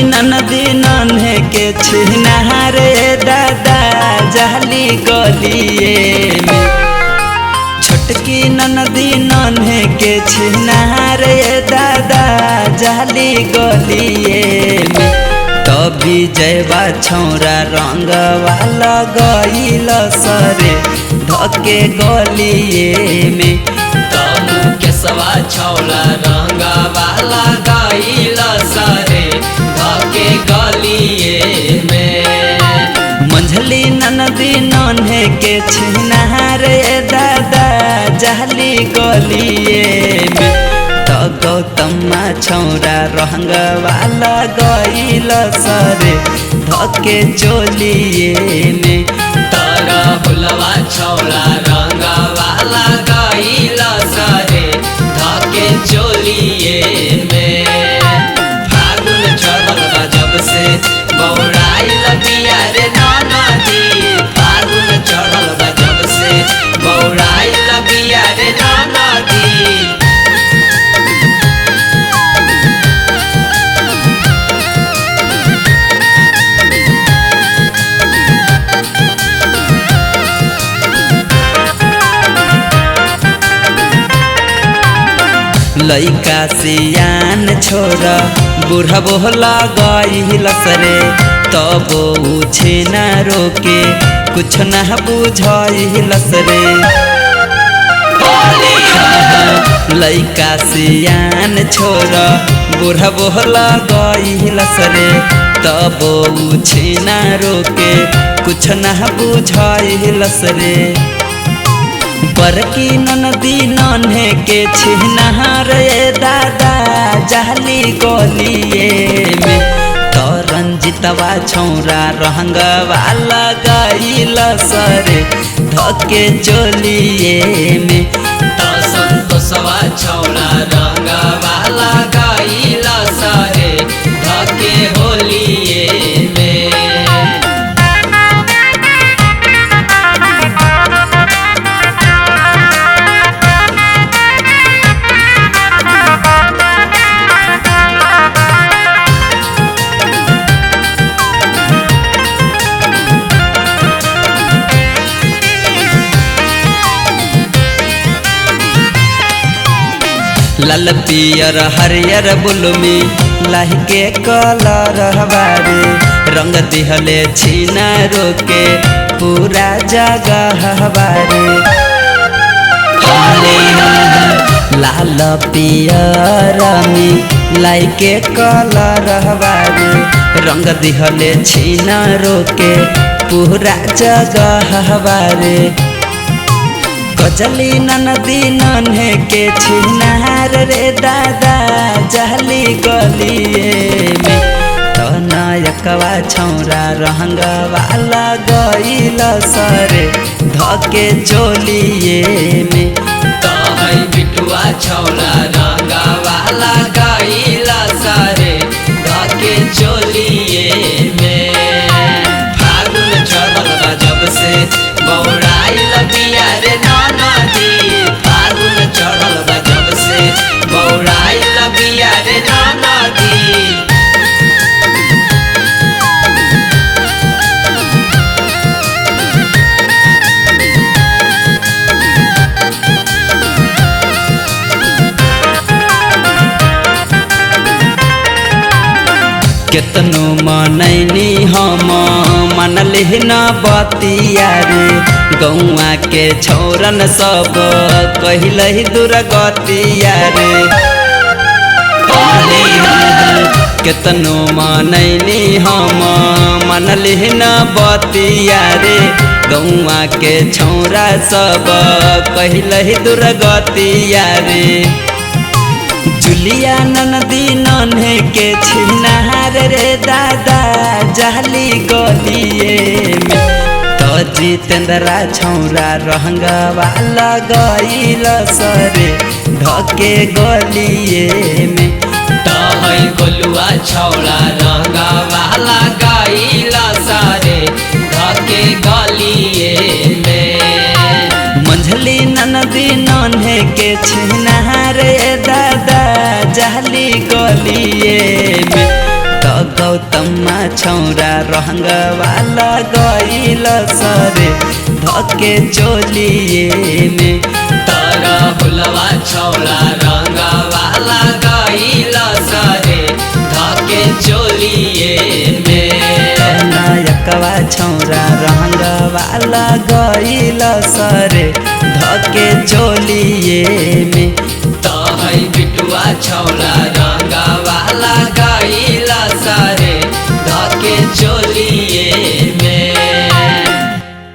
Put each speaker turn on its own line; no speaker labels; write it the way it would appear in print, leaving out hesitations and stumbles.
ननदी नन्हे के छिनारे दादा जाली गलिए में। छोटकी ननदी नन्हे के छिनारे दादा जाली गलिए में। तभी जयबा छौरा रंग वाला गईल सरे धके गलिए में।
तमु केसवा छौला रंग वाला गईल सरे धके गलिए में।
मंझली ननदी नन्हे के छिनारे दादा जाली गलिए में। तो गौतमा छौरा रंग वाला गईल सरे धके चोलिए में।
तारा हुलवा छौला रंग वाला गईल सरे धके चोलिए में। फागुन चढ़ल बा जब से बौराइल बिया रे ननदी। फागुन चढ़ल बा जब से बौराइल बिया रे ननदी।
लइका सियान छोरा बूढ़ा बोहला गईल सरे तब उछे न रोके कुछ न बुझाइल सरे। लइका सियान छोरा बूढ़ा बोहला गईल सरे तब उछे न रोके कुछ न बुझाइल सरे। बरकी ननदी नन्हे के छिनारे दादा जाली गलिए में। तो रंजितवा छौरा रंग वाला गईल सरे धके चोलिए में।
तो संतोषवा छौला रंग वाला गईल सरे धके होलिए में।
लाल पियर हरियर बुलमी लाहिके कलर हवारे रंग दिहले छीना रोके पूरा जगह हवारे। लाल पियर में लाइके कलर हवारे रंग दिहले छीना रोके पूरा जगह हवारे। गजली ननदी नन्हे के छिनार रे दादा जाली गलिए में। तो नायकवा छौरा रंग वाला गईल सरे धके चोलिए में।
तो है बिटुआ छौला रंग वाला गईल सरे धके चोलिए में। फागुन चढ़ल बा जब से बौराइल बिया रे ननदी। फागुन चढ़ल बा जब से बौराइल बिया रे ननदी।
केतनो मनैनी हम मनले न बतिया रे गौआ के छौरन सब कहिलहि दुर्गतिया रे। केतनो मनैनी हम मनले न बतिया रे गौआ के छौरा सब कहिलहि दुर्गतिया रे। जुलिया ननदी नन्हे के छिनार रे दादा जाली गलिए में। तो जितेंद्रा छौरा रंग वाला गईल सरे धके गलिए में।
तो है गोलुआ छौला रंग वाला गईल सरे धके गलिए में।
मंझली ननदी नन्हे के छिनारे दादा जाली गलिए में। तो गौतममा छौरा रहंगवाला गइल सरे धके चोलिए में
तारा हुलवा छौला रंगवाला गइल सरे धके चोलिए में
नायकवा छौरा रहंगवाला गइल सरे धके चोलिए में
तो है बिटुआ छौला रंगवाला